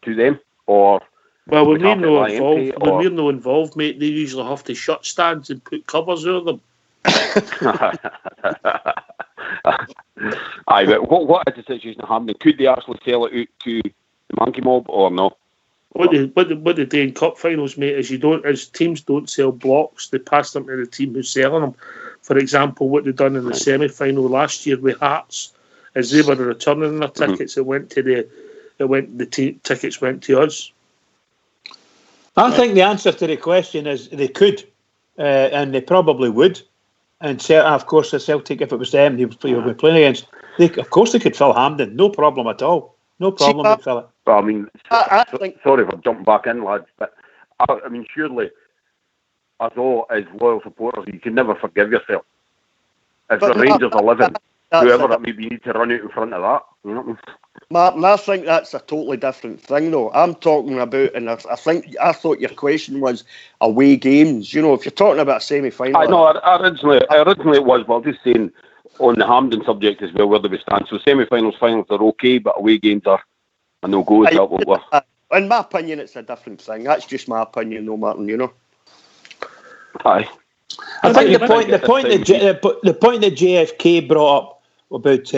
to them? Or well, when we're no involved, mate, they usually have to shut stands and put covers over them. Aye, but what is the situation in Hampden? Could they actually sell it out to the Monkey Mob or no? What they do in cup finals, mate, is teams don't sell blocks. They pass them to the team who's selling them. For example, what they done in the semi-final last year with Hearts, is they were returning their tickets. Tickets went to us. I think the answer to the question is they could, and they probably would. And of course, the Celtic, if it was them they were playing against, of course they could fill Hampden, no problem at all. No problem to fill it. Well, I mean, I think sorry for jumping back in, lads, but I mean, surely, as loyal supporters, you can never forgive yourself. If the Rangers are living, whoever that may be, you need to run out in front of that. You know what I mean? Martin, I think that's a totally different thing, though. I'm talking about, and I thought your question was away games. You know, if you're talking about a semi-final. I know. Originally it was, but I'm just saying on the Hampden subject as well, where do we stand? So semi-finals, finals are okay, but away games are a no-go. Is that what we're? In my opinion, it's a different thing. That's just my opinion, though, Martin. You know. Aye. I think the point that JFK brought up about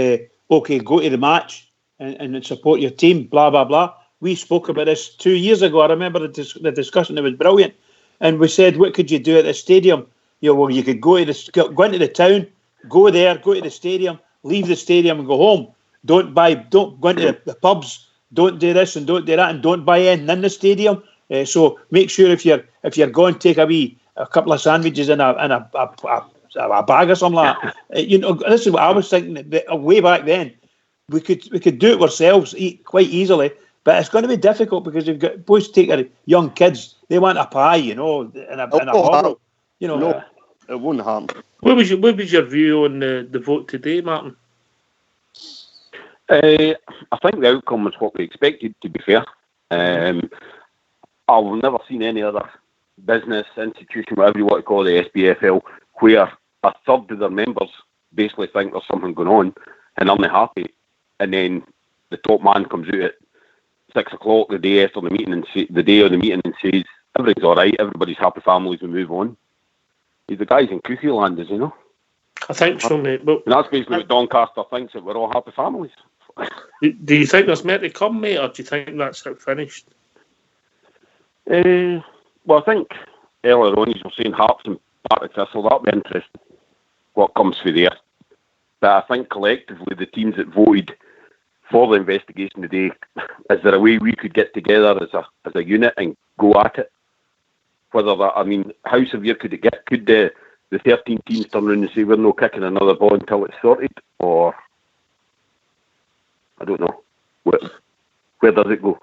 go to the match and support your team, blah blah blah. We spoke about this 2 years ago. I remember the discussion. It was brilliant, and we said, what could you do at the stadium? You could go into the town, go there, go to the stadium, leave the stadium and go home. Don't go into the pubs. Don't do this and don't do that, and don't buy anything in the stadium. So make sure if you're going, take a couple of sandwiches in a bag or something like that. This is what I was thinking. Way back then, we could do it ourselves quite easily, but it's going to be difficult because you've got boys take their young kids. They want a pie, and a bottle. No, it won't happen. What was your view on the vote today, Martin? I think the outcome was what we expected, to be fair. I've never seen any other business, institution, whatever you want to call the SPFL, where a third of their members basically think there's something going on and aren't happy. And then the top man comes out at 6 o'clock the day after the meeting and says, everything's all right, everybody's happy families, we move on. He's the guys in Cuckoo Land, as you know. I think so, mate. But and that's basically what Doncaster thinks, that we're all happy families. Do you think there's more to come, mate, or do you think that's it finished? Well, I think earlier on you were saying Hearts and Partick Thistle, that'll be interesting, what comes through there. But I think collectively the teams that voted for the investigation today, is there a way we could get together as a unit and go at it? Whether that, I mean, how severe could it get? Could the 13 teams turn around and say we're not kicking another ball until it's sorted? Or, I don't know. Where does it go?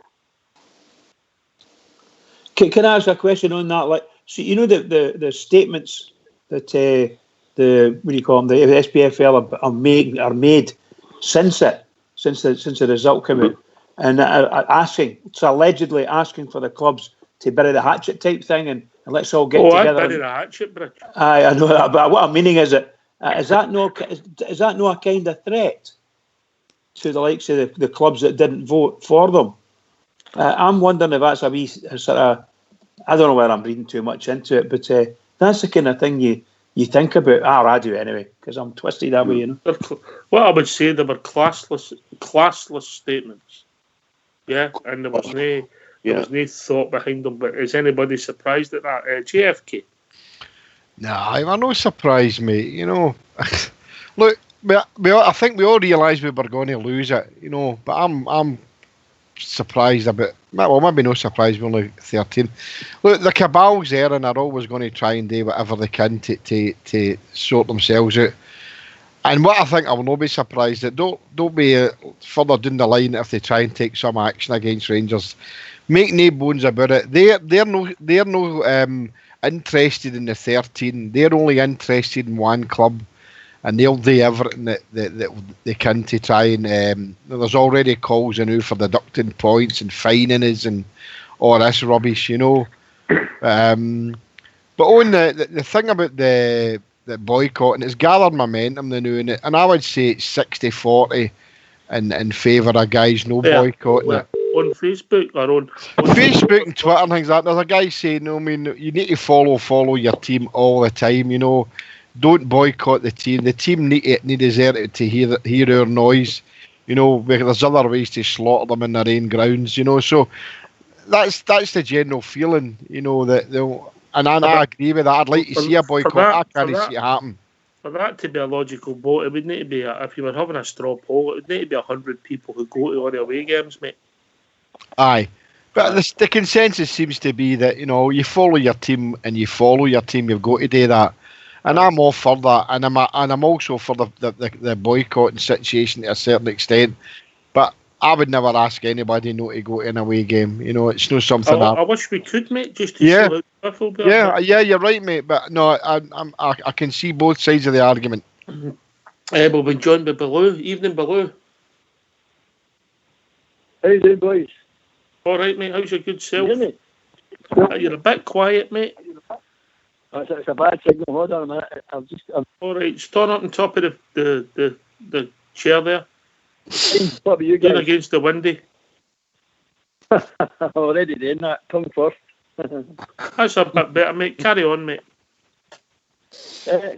Can I ask a question on that? Like, so the statements that the SPFL are made since the result came out, and allegedly asking for the clubs to bury the hatchet type thing, and let's all get together. I'd bury the hatchet, Bridge. I know that, but what I'm meaning is that is that no a kind of threat to the likes of the clubs that didn't vote for them? I'm wondering if that's a wee sort of, I don't know whether I'm reading too much into it, but that's the kind of thing you think about. I do anyway, because I'm twisted that way, What I would say, they were classless statements. Yeah, and there was no thought behind them. But is anybody surprised at that? JFK? Nah, I'm not surprised, mate. Look, I think we all realised we were going to lose it, but I'm surprised a bit. Well, maybe no surprise, we're only 13. Look, the cabal's there and they're always going to try and do whatever they can to sort themselves out. And what I think I will not be surprised at, don't be further down the line if they try and take some action against Rangers. Make no bones about it. They're no interested in the 13. They're only interested in one club. And they'll do everything that they can to try and... there's already calls for deducting points and fining us and all this rubbish, But on the thing about the boycotting, it's gathered momentum now, and I would say it's 60-40 in favour of guys no boycotting it. On Facebook or on Facebook and Twitter and things like that, there's a guy saying, you need to follow your team all the time, Don't boycott the team. The team need us there to hear our noise. There's other ways to slaughter them in their own grounds. So that's the general feeling, that they'll. And I agree with that. I'd like to see a boycott. I can't see it happen. For that to be a logical vote, it would need to be, if you were having a straw poll, it would need to be 100 people who go to all the away games, mate. Aye. But the consensus seems to be that, you follow your team and you follow your team, you've got to do that. And I'm all for that. And I'm also for the boycotting situation to a certain extent. But I would never ask anybody not to go to an away game. It's not something I wish we could, mate, just to Yeah. see how Cliff will be. Yeah, you're right, mate. But no, I can see both sides of the argument. We'll be joined by Baloo. Evening, Baloo. How you doing, boys? All right, mate. How's your good self? You hear me? You're a bit quiet, mate. It's a bad signal. Hold on a minute. All right, stand up on top of the chair there. What about you Lean guys? against the windy. Already doing that. Tongue first. That's a bit better, mate. Carry on, mate.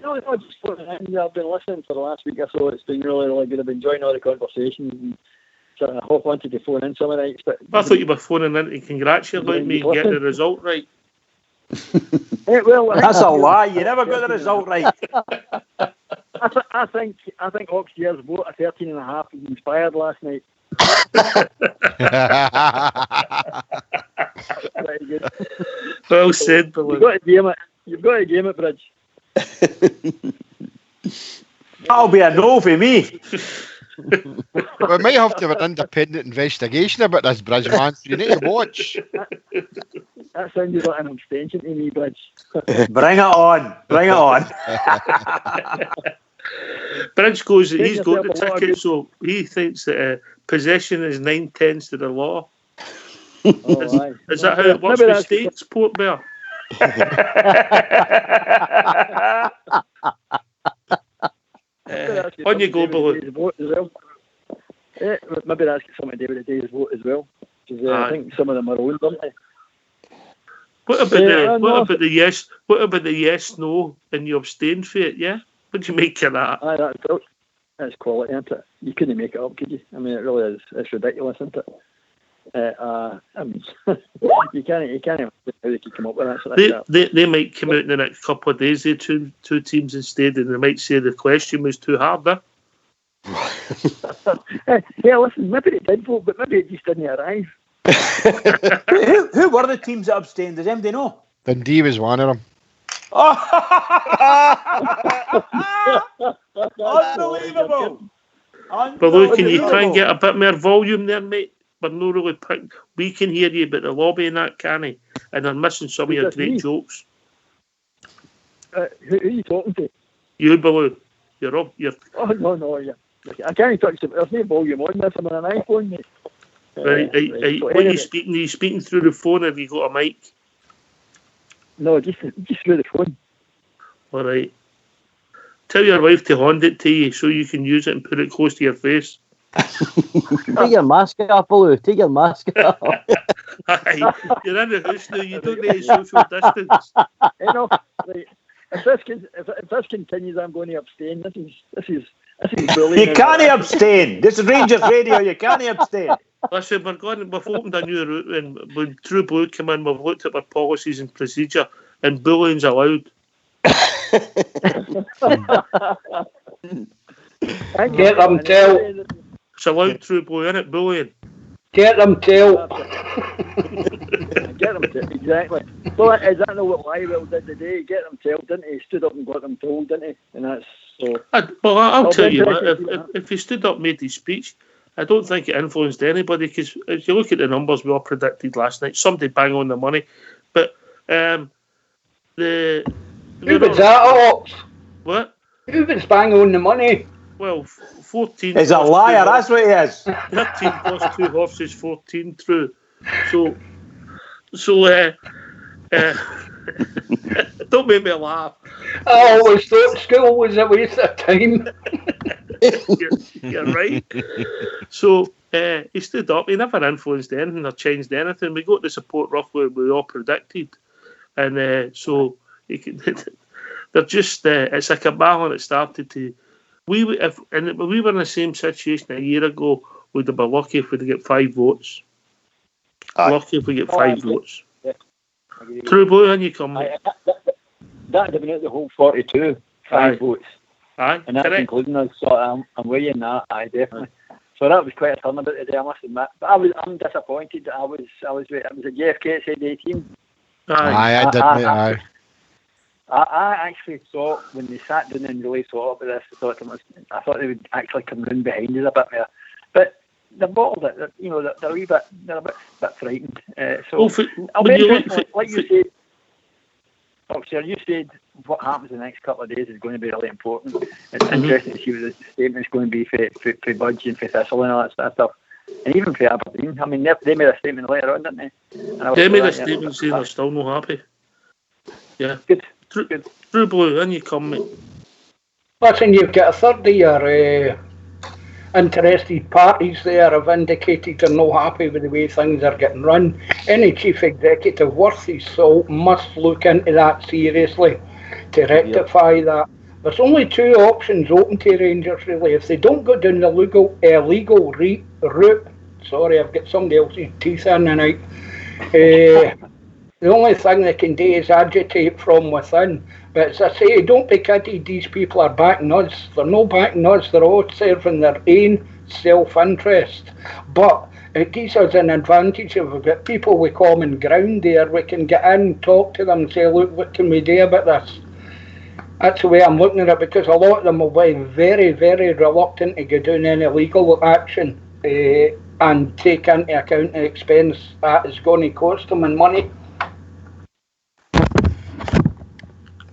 No, just putting it in. I've been listening for the last week or so. It's been really, really good. I've been enjoying all the conversations. And so I hope I wanted to phone in some of nights. But I thought you were phoning in to congratulate me and get the result right. Well, That's a lie. You never got the result right. I think Oxford's vote at 13.5 was inspired last night. Very good. Well said, Baloo. You've got to game it, Bridge. That'll be a no for me. We might have to have an independent investigation about this, Bridge, man. You need to watch. That sounded like an abstention to me, Bridge. Bring it on. Bring it on. Bridge goes, he's Take got the yourself a lot of ticket, good- so he thinks that possession is 9/10 to the law. Oh, aye. Is that how it works Maybe with states, Port Bear? On you go, Baloo. Maybe that's got something to do with the day's vote as well. 'Cause, Aye. I think some of them are owned, aren't they? What about Yeah, no. the yes? What about the yes, no, and you abstain for it? Yeah. What do you make of that? Aye, that's quality, isn't it? You couldn't make it up, could you? I mean, it really is. It's ridiculous, isn't it? I mean, you can't imagine how they could come up with that. Sort of crap. They might come out in the next couple of days. They two teams instead, and they might say the question was too hard. There. Yeah, listen, maybe they did vote, but maybe it just didn't arrive. Who were the teams that abstained? Does anybody know? Dundee was one of them. Unbelievable. Baloo, can you try and get a bit more volume there, mate? We're not really picking. We can hear you, but the lobby and that can't. And they're missing some of your Is that great me? jokes. Who are you talking to? You, Baloo. You're up. You're Oh, no, yeah. I can't touch it. There's no volume on this. I'm on an iPhone, mate. right. So What are you anyway, speaking? Are you speaking through the phone? Have you got a mic? No, just through the phone. All right. Tell your wife to hand it to you so you can use it and put it close to your face. Take your mask off, Baloo. Take your mask off. Aye, you're in the house now. You don't need social distance. You know, like, if this continues, I'm going to abstain. This is bullying. You can't abstain. This is Rangers Radio. You can't abstain. Listen, we've opened a new route, and when True Blue came in, we've looked at our policies and procedure, and bullying's allowed. Get them tell. It's allowed, True Blue, innit? Bullying. Get them tell. Get them to, exactly. Well, is that not what Lywell did today? Get them told, didn't he? Stood up and got them told, didn't he? And that's so. I'll tell you what, interesting, if he stood up and made his speech, I don't think it influenced anybody, because if you look at the numbers we all predicted last night, somebody bang on the money. But Who was that, Ox? What? Who was bang on the money? Well, 14. He's a plus liar. two That's what he is. 13 plus 2 horses, 14 through. So don't make me laugh. I always thought school was a waste of time. You're right. So he stood up. He never influenced anything or changed anything. We got the support roughly we all predicted, and so they're just. It's like a battle that started to. We were in the same situation a year ago, we'd have been lucky if we'd get 5 votes. Aye. Lucky if we get Oh, 5 I votes. Yeah. I agree. True Blue, and you come. Mate. That'd have been out the whole 42, Aye. 5 votes. Aye, And that's correct. including us, so I'm weighing that, aye, definitely. So that was quite a turnabout today, I must admit. But I'm disappointed that I was at JFK that said 18. Aye. I did, mate. Aye. I actually thought when they sat down and really thought about this, I thought they would actually come round behind us a bit more. But they bottled it. They're a bit frightened. So Well, I'll when be you look interested, like you said. Sir, you said what happens in the next couple of days is going to be really important. It's interesting to see what the statement's going to be for Budge and for Thistle and all that sort of stuff. And even for Aberdeen. I mean, they made a statement later on, didn't they? They made a statement saying they're still not happy. Yeah. Good. True Blue, and you come, mate. Listen, you've got a third of your interested parties there have indicated they're not happy with the way things are getting run. Any chief executive worth his salt must look into that seriously to rectify that. There's only 2 options open to Rangers, really. If they don't go down the legal route, sorry, I've got somebody else's teeth in and out. The only thing they can do is agitate from within. But as I say, don't be kidded, these people are backing us. They're not backing us, they're all serving their own self-interest. But it gives us an advantage if we've got people with common ground there. We can get in, talk to them and say, look, what can we do about this? That's the way I'm looking at it, because a lot of them will be very, very reluctant to go down any legal action and take into account the expense that is going to cost them in money.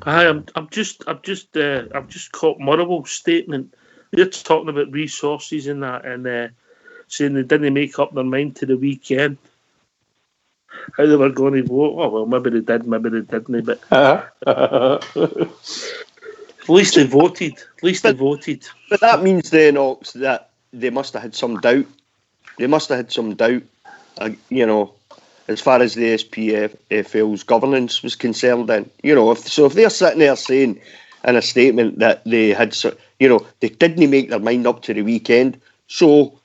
I've just caught Murrable's statement. They're talking about resources and that, and saying they didn't make up their mind to the weekend how they were going to vote. Oh well, maybe they did, maybe they didn't. But at least they voted. But that means then, Ox, that they must have had some doubt. They must have had some doubt, as far as the SPFL's governance was concerned. Then, if they're sitting there saying in a statement that they had, they didn't make their mind up to the weekend, so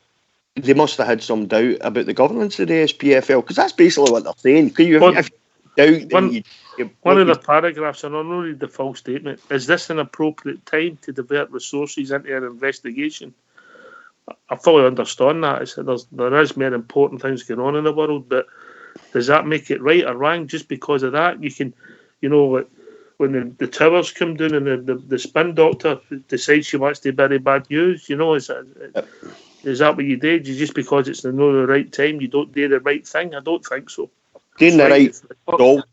they must have had some doubt about the governance of the SPFL, because that's basically what they're saying. One of the paragraphs, and I'll not read the full statement, is this an appropriate time to divert resources into an investigation? I fully understand that. I said there is more important things going on in the world, but does that make it right or wrong just because of that? You can, when the towers come down and the spin doctor decides she wants to bury bad news, is that what you did? Just because it's not the right time, you don't do the right thing? I don't think so. Doing the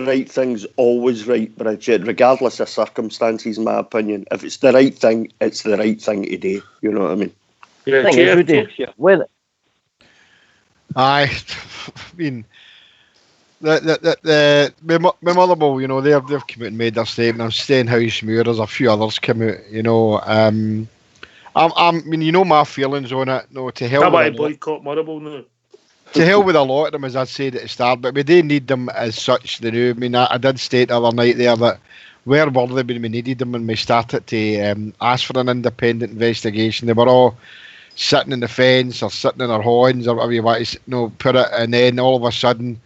right thing's always right, Bridget, regardless of circumstances, in my opinion. If it's the right thing, it's the right thing to do. You know what I mean? Yeah, Aye, I mean, my Motherwell, they've come out and made their statement. I'm staying Housemuir. There's a few others come out. My feelings on it. No, to hell. How about I boycott Motherwell now? To hell with a lot of them, as I said at the start, but we do need them as such. They do. I mean, I did state the other night there that where were they when we needed them when we started to ask for an independent investigation? They were all sitting in the fence or sitting in their horns or whatever you want to put it, and then all of a sudden,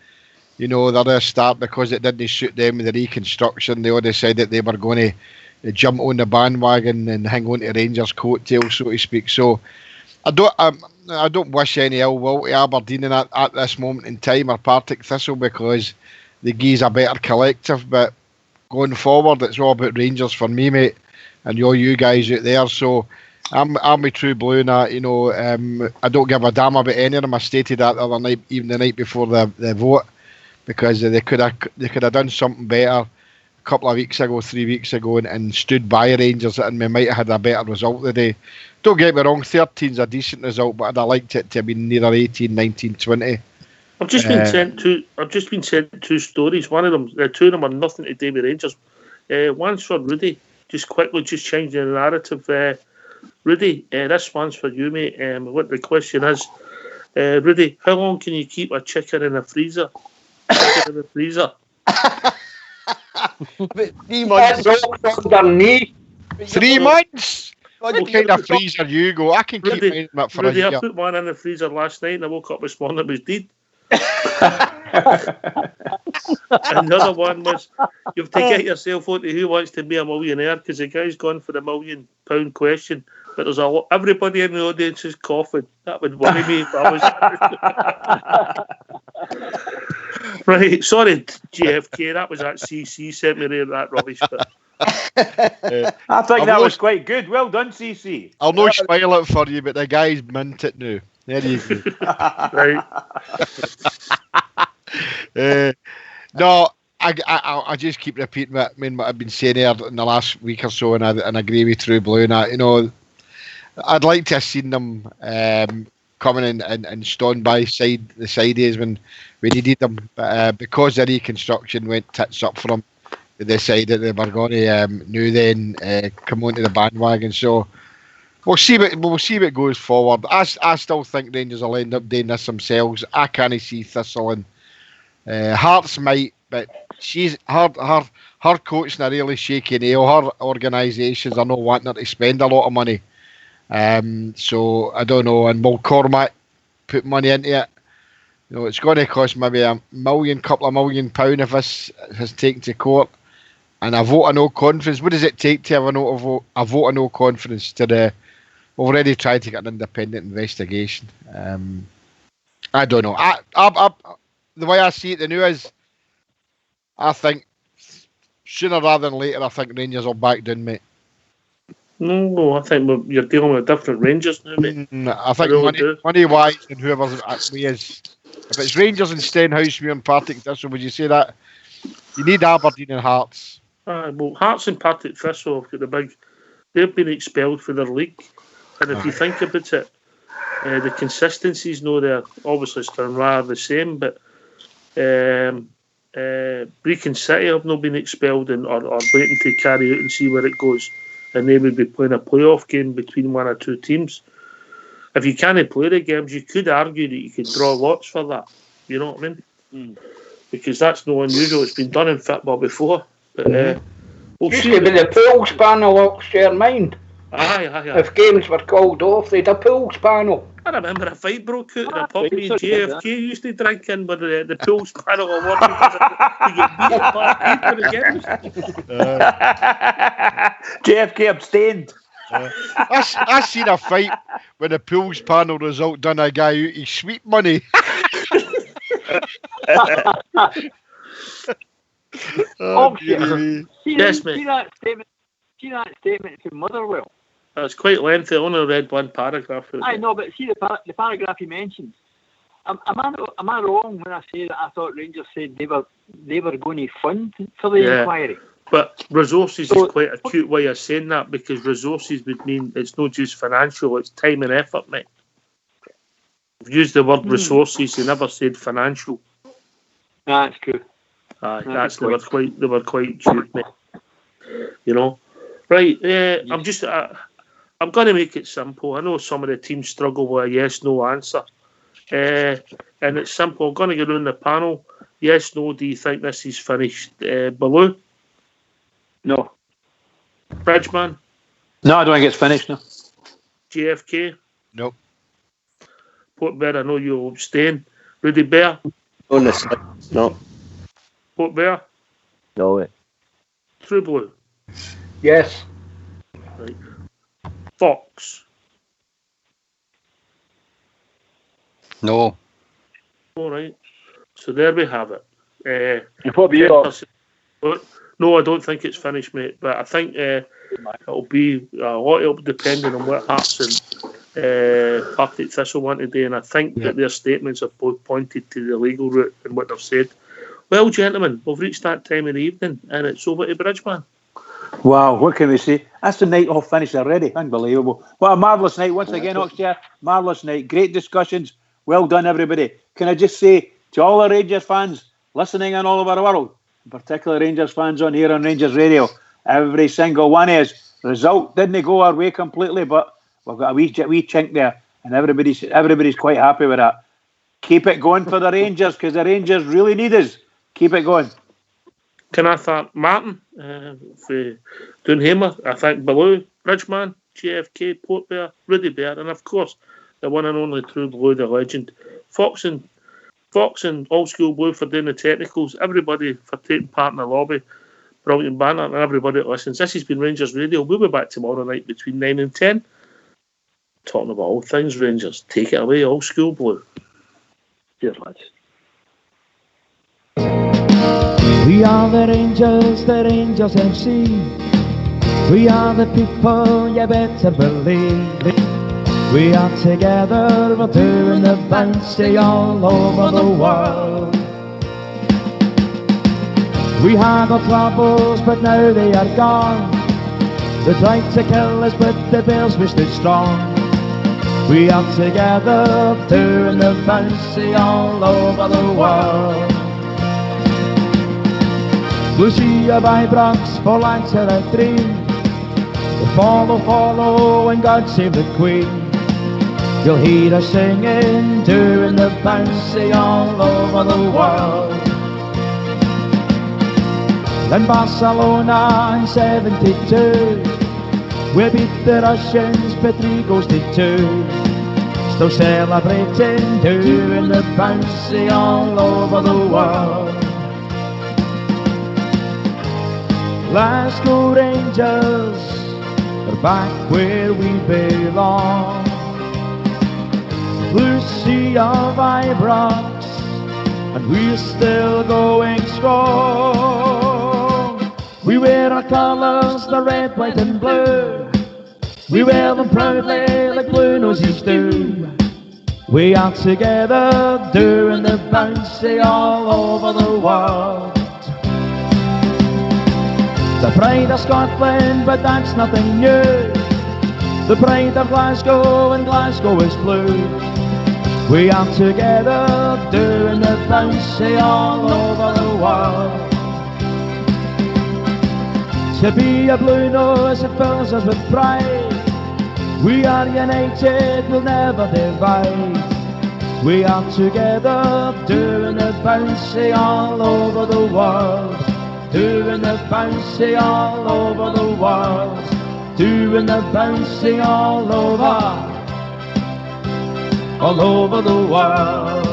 they're going to start because it didn't suit them with the reconstruction. They all decided they were going to jump on the bandwagon and hang on to Rangers' coattails, so to speak. So I don't wish any ill will to Aberdeen at this moment in time, or Partick Thistle, because they give a better collective. But going forward, it's all about Rangers for me, mate, and all you guys out there. So I'm with True Blue and that. I don't give a damn about any of them. I stated that the other night, even the night before the vote, because they could have done something better a couple of weeks ago, 3 weeks ago, and stood by Rangers, and we might have had a better result today. Don't get me wrong, 13's a decent result, but I'd have liked it to have been nearer 18, 19, 20. I've just been sent 2 stories. One of them, 2 of them are nothing to do with Rangers. One's for Rudy. Just quickly, changing the narrative. Rudy, this one's for you, mate. What the question is, Rudy, how long can you keep a chicken in a freezer? 3 months. 3 months? What kind of freezer you go? I can keep mine up for Rudy, a year. I put one in the freezer last night and I woke up this morning, it was dead. And the other one was, you have to get yourself onto Who Wants to Be a Millionaire, because the guy's gone for the £1 million question, but there's everybody in the audience is coughing. That would worry me if I was. Right, sorry, JFK, that was that CC sent me there, that rubbish. But I think that was quite good. Well done, CC. I'll not spoil it for you, but the guy's mint it now. There you go. Right. No, I just keep repeating what I've been saying here in the last week or so, and I agree with True Blue. And I'd like to have seen them coming in and stand by the sideways when we needed them, but because the reconstruction went tits up for them, they decided they were going to now then come onto the bandwagon. So we'll see what goes forward. I still think Rangers will end up doing this themselves. I can't see Thistle and Hearts might, but her coaching a really shaky nail. Her organisations are not wanting her to spend a lot of money. So I don't know. And will Cormac put money into it? It's going to cost maybe couple of £1 million if this has taken to court. And a vote of no confidence. What does it take to have a vote of no confidence? Already tried to get an independent investigation. I don't know. The way I see it, the news, I think sooner rather than later, I think Rangers will back down, mate. No, I think you're dealing with different Rangers now, mate. I think money-wise and whoever's actually is. If it's Rangers and Stenhousemuir and Partick Thistle, would you say that? You need Aberdeen and Hearts. Well, Hearts and Partick Thistle have got they've been expelled for their league. And if you think about it, the consistency's no there. Obviously, Stranraer the same, but Brecon City have not been expelled and are waiting to carry out and see where it goes. And they would be playing a playoff game between one or two teams. If you can't play the games, you could argue that you could draw lots for that. You know what I mean? Because that's no unusual. It's been done in football before. But used to be the pools panel, Oxshare mind. Aye. If games were called off, they'd a pools panel. I remember a fight broke out in a pub. Me and JFK used to drink in with the pools panel award because you get beat apart for the games. JFK abstained. I seen a fight when the pools panel result done a guy out his sweet money. Yes, mate. See that statement from Motherwell? It's quite lengthy. I only read one paragraph. I know, but see the paragraph he mentions. Am I wrong when I say that I thought Rangers said they were going to fund for the inquiry? But resources is quite a cute way of saying that, because resources would mean it's not just financial, it's time and effort, mate. I've used the word resources, they never said financial. That's true. They were quite cute, mate. You know? Right, I'm going to make it simple. I know some of the teams struggle with a yes-no answer. And it's simple. I'm going to go around the panel. Yes, no, do you think this is finished? Baloo? No. Bridgeman? No, I don't think it's finished, no. JFK? Nope. Port Bear, I know you'll abstain. Rudy Bear? Honestly, no. Port Bear? No way. True Blue? Yes. Right. Fox? No. All right. So there we have it. What about you? No, I don't think it's finished, mate. But I think it'll be a lot of depending on what Hearts and Partick Thistle want to do. And I think that their statements have both pointed to the legal route and what they've said. Well, gentlemen, we've reached that time of the evening, and it's over to Bridgeman. Wow, what can we say? That's the night all finished already. Unbelievable. What a marvellous night once again, Oxshare. Marvellous night. Great discussions. Well done, everybody. Can I just say to all the Rangers fans listening in all over the world, in particular Rangers fans on here on Rangers Radio, every single one of us, result didn't go our way completely, but we've got a wee chink there, and everybody's quite happy with that. Keep it going for the Rangers, because the Rangers really need us. Keep it going. Can I thank Martin for Dunhamer? I thank Baloo, Bridgeman, JFK, Port Bear, Rudy Bear, and of course the one and only True Blue, the legend. Fox and Fox and Old School Blue for doing the technicals, everybody for taking part in the lobby, brilliant banner, and everybody that listens. This has been Rangers Radio. We'll be back tomorrow night between 9 and 10, talking about all things Rangers. Take it away, Old School Blue. Cheers, lads. We are the Rangers FC. We are the people, you better believe. We are together, we're doing the bouncy all over the world. We had our troubles, but now they are gone. They tried to kill us, but the Bears, we stood strong. We are together, doing the bouncy all over the world. Lucia by Brox for Lancer and Dream. Follow, and God save the Queen. You'll hear us singing, doing the bouncy all over the world. In Barcelona in 72, we beat the Russians, but 3 goals to 2. Still celebrating, doing the bouncy all over the world. Glasgow Rangers are back where we belong. Blue sea of Ibrox, and we're still going strong. We wear our colours, the red, white and blue. We wear them proudly like blue noses do. We are together, doing the bouncy all over the world. The pride of Scotland, but that's nothing new. The pride of Glasgow, and Glasgow is blue. We are together, doing the bouncy all over the world. To be a blue nose, it fills us with pride. We are united, we'll never divide. We are together, doing the bouncy all over the world. Doing the bouncy all over the world. Doing the bouncy all over the world.